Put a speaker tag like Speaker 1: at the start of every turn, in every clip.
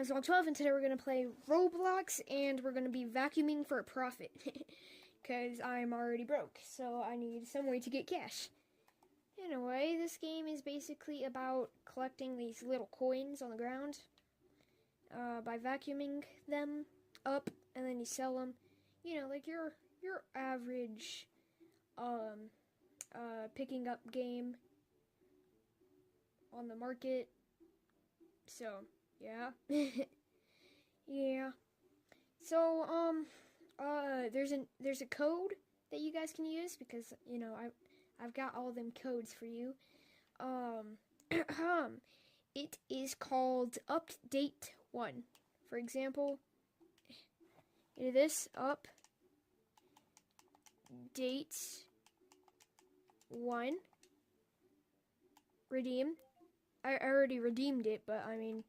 Speaker 1: Zone12, and today we're going to play Roblox, and we're going to be vacuuming for a profit. Because I'm already broke, so I need some way to get cash. Anyway, this game is basically about collecting these little coins on the ground by vacuuming them up, and then you sell them. You know, like your average picking up game on the market. So, yeah. Yeah. So, there's a code that you guys can use because, you know, I've got all them codes for you. It is called Update 1. For example, this Update 1. Redeem. I already redeemed it, but I mean,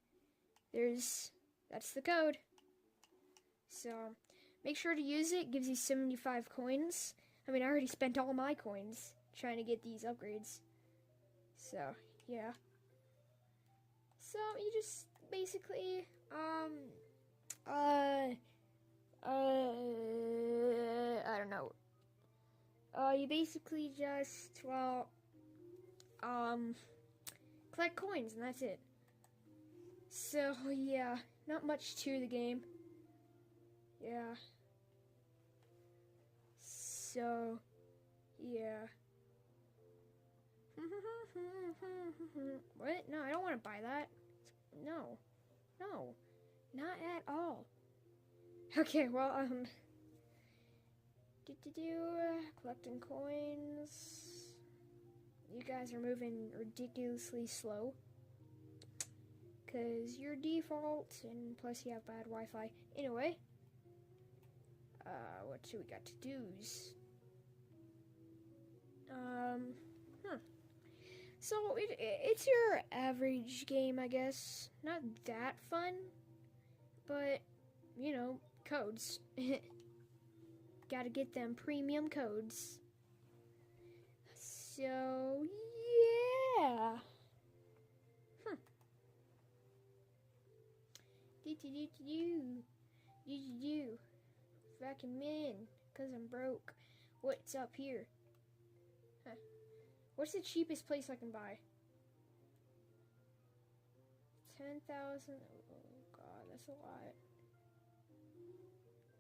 Speaker 1: that's the code. So, make sure to use it. It gives you 75 coins. I mean, I already spent all my coins trying to get these upgrades. So, yeah. So, you just basically, I don't know. You basically just, collect coins, and that's it. So, yeah, not much to the game. Yeah. So, yeah. What? No, I don't want to buy that. No. No. Not at all. Okay, well, collecting coins. You guys are moving ridiculously slow. Because you're default, and plus you have bad Wi-Fi. Anyway. What should we got to do's? So, it's your average game, I guess. Not that fun. But, you know, codes. Gotta get them premium codes. So, yeah. Do. Vacuum in, cause I'm broke. What's up here? Huh. What's the cheapest place I can buy? 10,000. Oh god, that's a lot.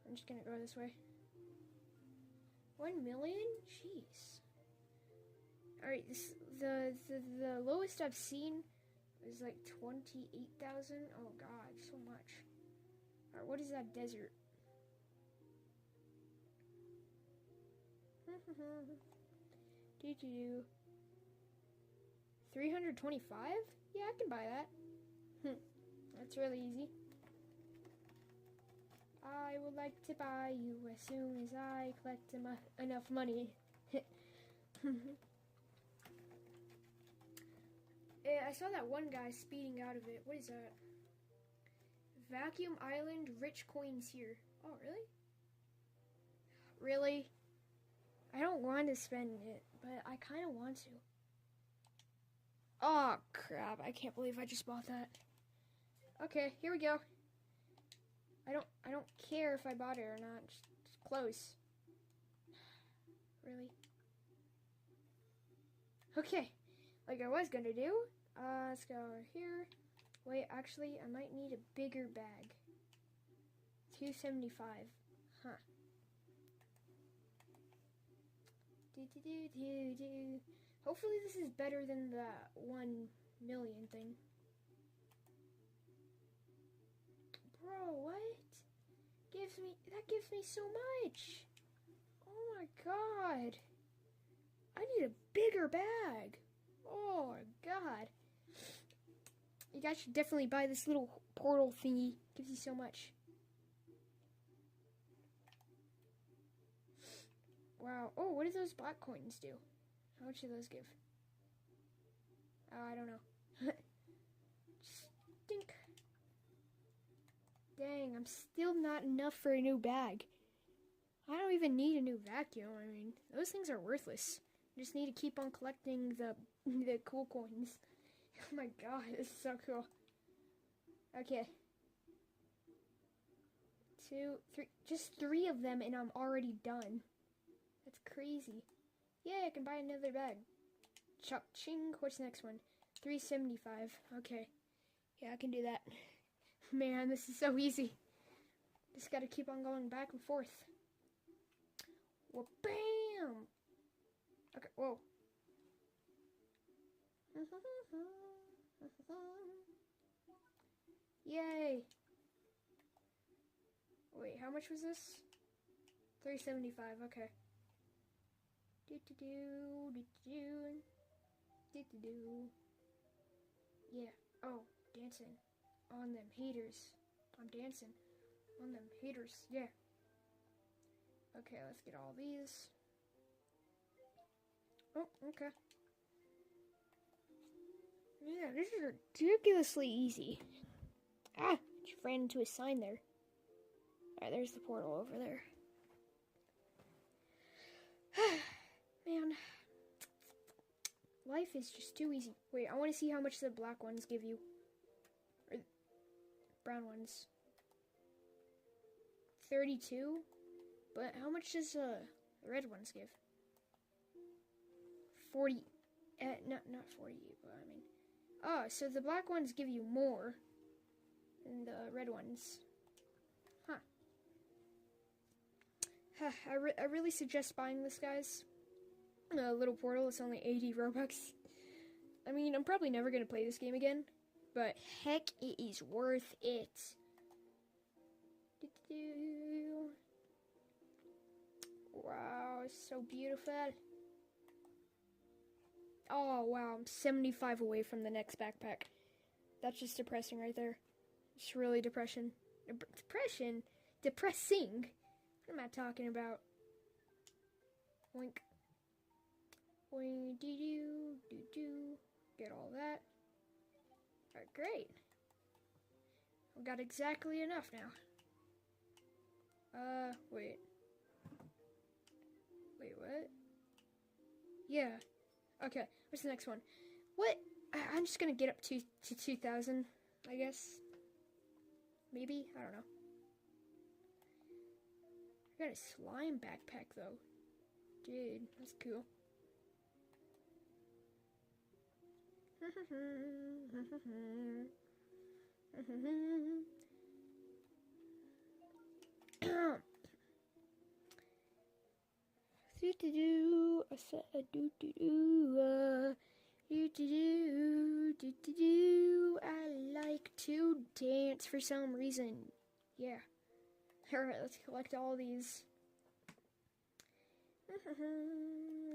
Speaker 1: I'm just gonna go this way. 1 million? Jeez. Alright, the lowest I've seen is like 28,000. Oh god, so much. Alright, what is that desert? Did you 325? Yeah, I can buy that. That's really easy. I would like to buy you as soon as I collect enough money. I saw that one guy speeding out of it. What is that? Vacuum Island, rich coins here. Oh, really? Really? I don't want to spend it, but I kind of want to. Oh, crap. I can't believe I just bought that. Okay, here we go. I don't care if I bought it or not. Just close. Really? Okay. Like I was gonna do. Let's go over here. Wait, actually, I might need a bigger bag. 275. Huh. Hopefully this is better than the 1 million thing. Bro, what? That gives me so much. Oh my god. I need a bigger bag. Oh my god. You guys should definitely buy this little portal thingy. Gives you so much. Wow. Oh, what do those black coins do? How much do those give? I don't know. Stink. Dang, I'm still not enough for a new bag. I don't even need a new vacuum. I mean, those things are worthless. I just need to keep on collecting the cool coins. Oh my god, this is so cool. Okay. 2, 3. Just 3 of them and I'm already done. That's crazy. Yeah, I can buy another bag. Chop-ching. What's the next one? 375. Okay. Yeah, I can do that. Man, this is so easy. Just gotta keep on going back and forth. Well, bam! Okay, whoa. Yay! Wait, how much was this? 375, okay. Yeah. Oh, dancing on them haters. I'm dancing on them haters. Yeah. Okay, let's get all these. Oh, okay. Yeah, this is ridiculously easy. Ah, just ran into a sign there. Alright, there's the portal over there. Man. Life is just too easy. Wait, I want to see how much the black ones give you. Or brown ones. 32? But how much does the red ones give? 40. Not 40, but I mean. Oh, so the black ones give you more than the red ones. Huh. I really suggest buying this, guys. Little portal, it's only 80 Robux. I mean, I'm probably never going to play this game again, but heck, it is worth it. Wow, it's so beautiful. Oh, wow, I'm 75 away from the next backpack. That's just depressing right there. It's really depression. Depression? Depressing? What am I talking about? Wink. Wink, doo-doo. Get all that. Alright, great. I've got exactly enough now. Wait. Wait, what? Yeah. Okay, what's the next one? What? I'm just gonna get up to 2,000, I guess. Maybe? I don't know. I got a slime backpack, though. Dude, that's cool. Do-do-do, I said do-do-do, do-do-do, I like to dance for some reason. Yeah. Alright, let's collect all these.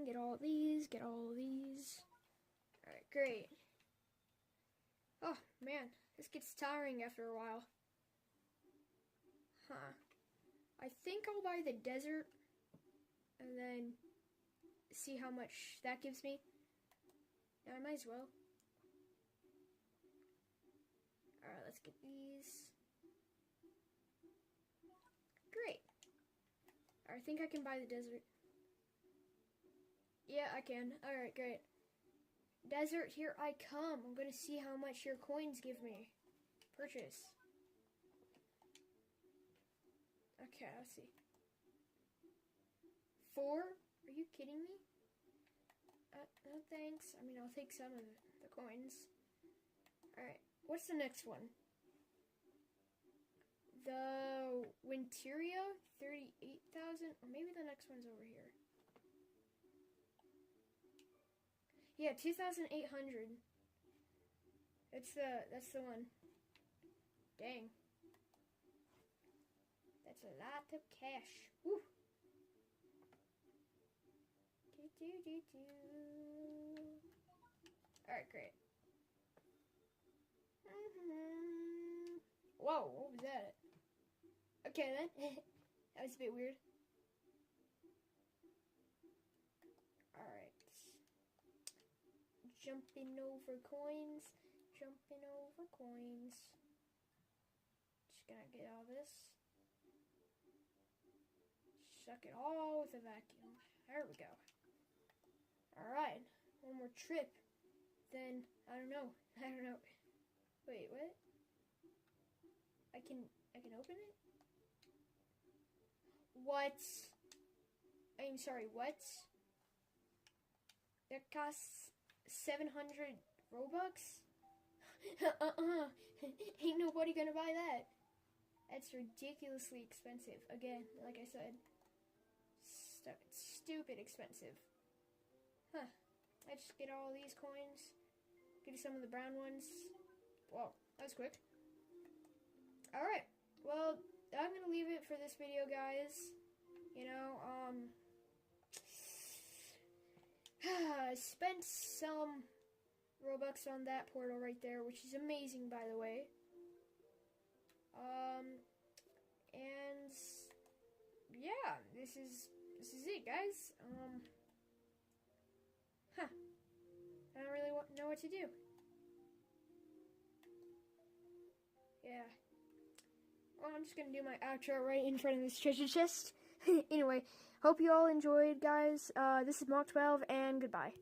Speaker 1: Get all these, get all these. Alright, great. Oh, man, this gets tiring after a while. Huh. I think I'll buy the desert and then see how much that gives me. Yeah, I might as well. Alright, let's get these. Great. I think I can buy the desert. Yeah, I can. Alright, great. Desert, here I come. I'm gonna see how much your coins give me. Purchase. Okay, let's see. 4? Are you kidding me? No thanks. I mean, I'll take some of the coins. Alright, what's the next one? The Winteria, 38,000? Or maybe the next one's over here. Yeah, 2,800. That's the one. Dang. That's a lot of cash. Woo! Alright, great. Whoa, what was that? Okay then. That was a bit weird. Alright. Jumping over coins. Jumping over coins. Just gonna get all this. Suck it all with a vacuum. There we go. Alright. One more trip. Then, I don't know. Wait, what? I can open it? What? I'm sorry, what? That costs 700 Robux? Ain't nobody gonna buy that. That's ridiculously expensive. Again, like I said, stupid expensive. Huh. I just get all these coins. Get some of the brown ones. Whoa, that was quick. Alright, well, I'm gonna leave it for this video, guys. You know, spent some Robux on that portal right there, which is amazing, by the way. And yeah, this is it, guys. I don't really know what to do. Yeah. Well, I'm just gonna do my outro right in front of this treasure chest. Anyway, hope you all enjoyed, guys. This is Mach12, and goodbye.